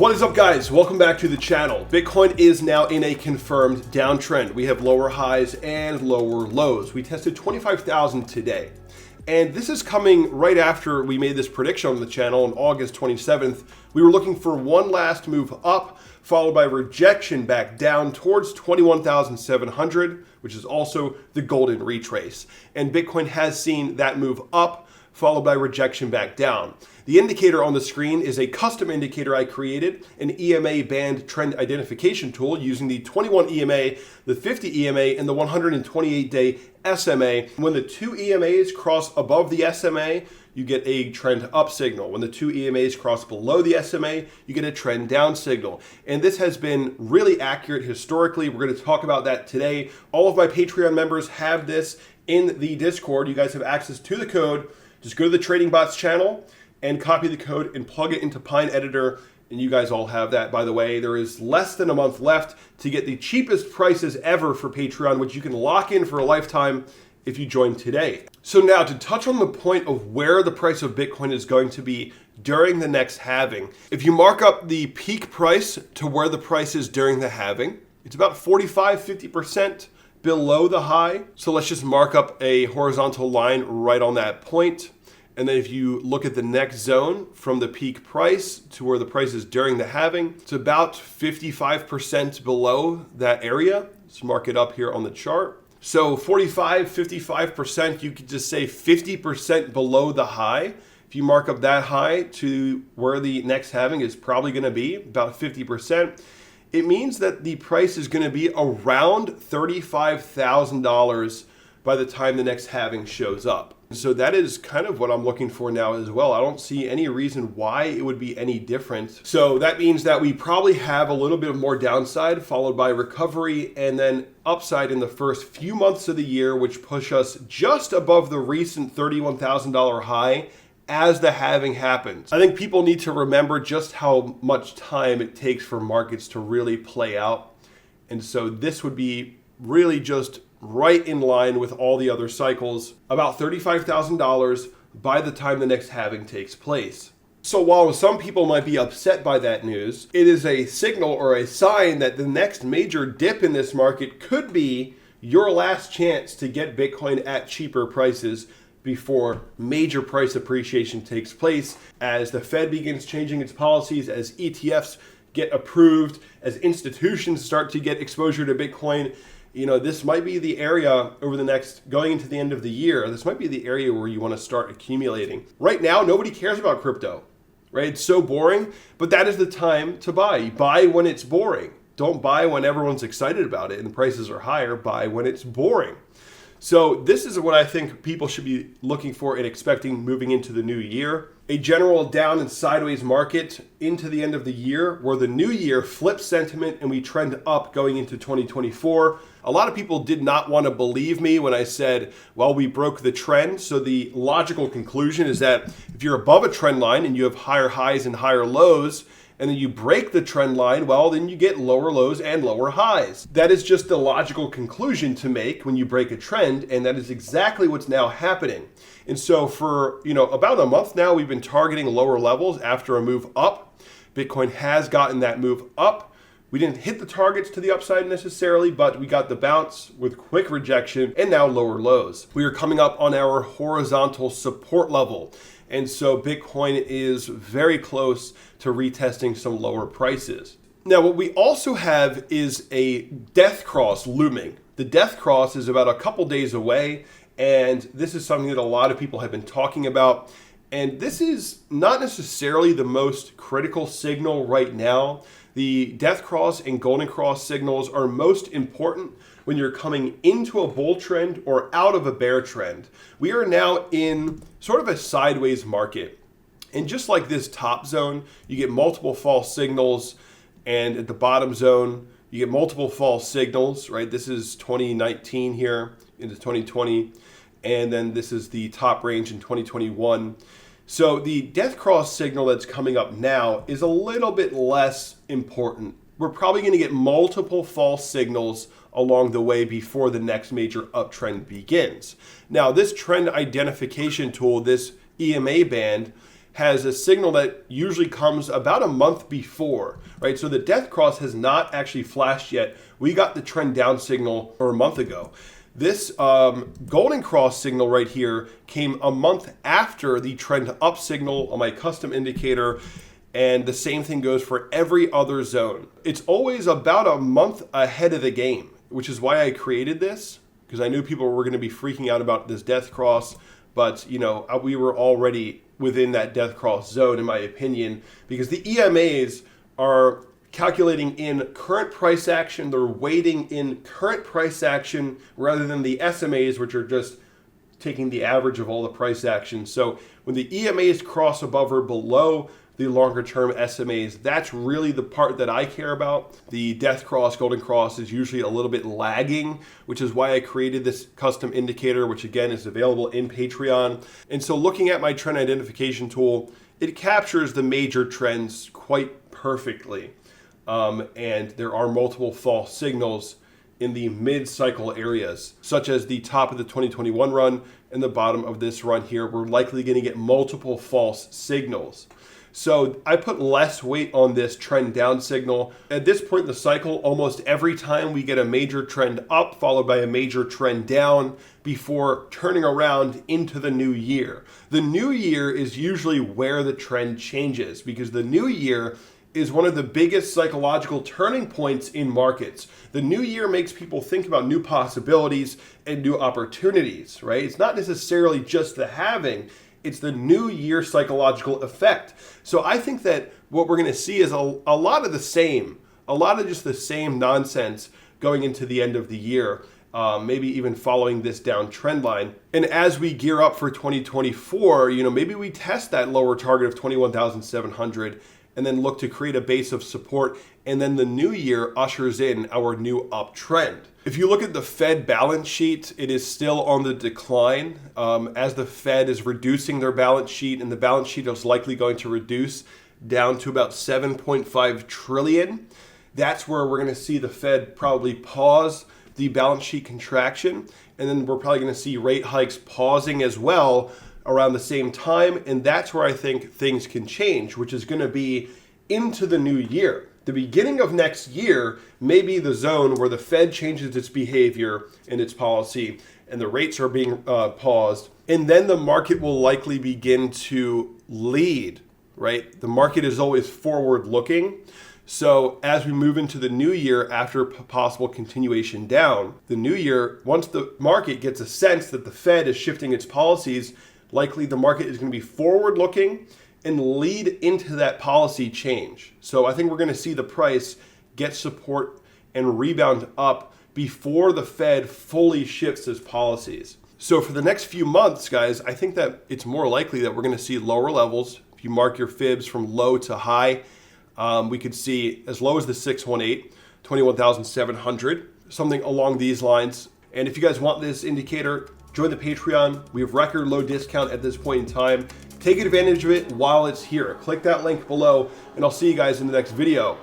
What is up, guys? Welcome back to the channel. Bitcoin is now in a confirmed downtrend. We have lower highs and lower lows. We tested 25,000 today. And this is coming right after we made this prediction on the channel on August 27th. We were looking for one last move up, followed by rejection back down towards 21,700, which is also the golden retrace. And Bitcoin has seen that move up, followed by rejection back down. The indicator on the screen is a custom indicator I created, an EMA band trend identification tool using the 21 EMA, the 50 EMA, and the 128-day SMA. When the two EMAs cross above the SMA, you get a trend up signal. When the two EMAs cross below the SMA, you get a trend down signal. And this has been really accurate historically. We're going to talk about that today. All of my Patreon members have this in the Discord. You guys have access to the code. Just go to the Trading Bots channel and copy the code and plug it into Pine Editor, and you guys all have that. By the way, there is less than a month left to get the cheapest prices ever for Patreon, which you can lock in for a lifetime if you join today. So now, to touch on the point of where the price of Bitcoin is going to be during the next halving, if you mark up the peak price to where the price is during the halving, it's about 45-50% below the high. So let's just mark up a horizontal line right on that point. And then if you look at the next zone from the peak price to where the price is during the halving, it's about 55% below that area. Let's mark it up here on the chart. So 55%, you could just say 50% below the high. If you mark up that high to where the next halving is probably going to be, about 50%, it means that the price is going to be around $35,000 by the time the next halving shows up. So that is kind of what I'm looking for now as well. I don't see any reason why it would be any different. So that means that we probably have a little bit of more downside followed by recovery and then upside in the first few months of the year, which push us just above the recent $31,000 high as the halving happens. I think people need to remember just how much time it takes for markets to really play out. And so this would be really just right in line with all the other cycles, about $35,000 by the time the next halving takes place. So while some people might be upset by that news, it is a signal or a sign that the next major dip in this market could be your last chance to get Bitcoin at cheaper prices before major price appreciation takes place, as the Fed begins changing its policies, as ETFs get approved, as institutions start to get exposure to Bitcoin. You know, this might be the area over the next, going into the end of the year, this might be the area where you want to start accumulating. Right now, nobody cares about crypto, right? It's so boring, but that is the time to buy. You buy when it's boring. Don't buy when everyone's excited about it and the prices are higher. Buy when it's boring. So this is what I think people should be looking for and expecting moving into the new year. A general down and sideways market into the end of the year, where the new year flips sentiment and we trend up going into 2024. A lot of people did not want to believe me when I said, well, we broke the trend. So the logical conclusion is that if you're above a trend line and you have higher highs and higher lows, and then you break the trend line, well, then you get lower lows and lower highs. That is just the logical conclusion to make when you break a trend, and that is exactly what's now happening. And so for, about a month now, we've been targeting lower levels after a move up. Bitcoin has gotten that move up. We didn't hit the targets to the upside necessarily, but we got the bounce with quick rejection and now lower lows. We are coming up on our horizontal support level. And so Bitcoin is very close to retesting some lower prices. Now, what we also have is a death cross looming. The death cross is about a couple days away, and this is something that a lot of people have been talking about. And this is not necessarily the most critical signal right now. The death cross and golden cross signals are most important when you're coming into a bull trend or out of a bear trend. We are now in sort of a sideways market. And just like this top zone, you get multiple false signals. And at the bottom zone, you get multiple false signals, right? This is 2019 here into 2020. And then this is the top range in 2021. So the death cross signal that's coming up now is a little bit less important. We're probably going to get multiple false signals along the way before the next major uptrend begins. Now, this trend identification tool, this EMA band, has a signal that usually comes about a month before, right? So the death cross has not actually flashed yet. We got the trend down signal a month ago. This golden cross signal right here came a month after the trend up signal on my custom indicator, and the same thing goes for every other zone. It's always about a month ahead of the game, which is why I created this, because I knew people were going to be freaking out about this death cross, but we were already within that death cross zone, in my opinion, because the EMAs are calculating in current price action. They're weighting in current price action rather than the SMAs, which are just taking the average of all the price action. So when the EMAs cross above or below the longer term SMAs, that's really the part that I care about. The death cross, golden cross is usually a little bit lagging, which is why I created this custom indicator, which again is available in Patreon. And so looking at my trend identification tool, it captures the major trends quite perfectly. And there are multiple false signals in the mid-cycle areas, such as the top of the 2021 run and the bottom of this run here. We're likely going to get multiple false signals. So I put less weight on this trend down signal. At this point in the cycle, almost every time we get a major trend up followed by a major trend down before turning around into the new year. The new year is usually where the trend changes, because the new year is one of the biggest psychological turning points in markets. The new year makes people think about new possibilities and new opportunities, right? It's not necessarily just the halving, it's the new year psychological effect. So I think that what we're going to see is a lot of the same, a lot of just the same nonsense going into the end of the year, maybe even following this down trend line. And as we gear up for 2024, maybe we test that lower target of 21,700 and then look to create a base of support. And then the new year ushers in our new uptrend. If you look at the Fed balance sheet, it is still on the decline as the Fed is reducing their balance sheet, and the balance sheet is likely going to reduce down to about 7.5 trillion. That's where we're going to see the Fed probably pause the balance sheet contraction, and then we're probably going to see rate hikes pausing as well around the same time. And that's where I think things can change, which is going to be into the new year. The beginning of next year may be the zone where the Fed changes its behavior and its policy, and the rates are being paused. And then the market will likely begin to lead, right? The market is always forward looking. So as we move into the new year after possible continuation down, the new year, once the market gets a sense that the Fed is shifting its policies, likely the market is going to be forward looking and lead into that policy change. So I think we're going to see the price get support and rebound up before the Fed fully shifts its policies. So for the next few months, guys, I think that it's more likely that we're going to see lower levels. If you mark your fibs from low to high, we could see as low as the 618, 21,700, something along these lines. And if you guys want this indicator, join the Patreon. We have record low discount at this point in time. Take advantage of it while it's here. Click that link below, and I'll see you guys in the next video.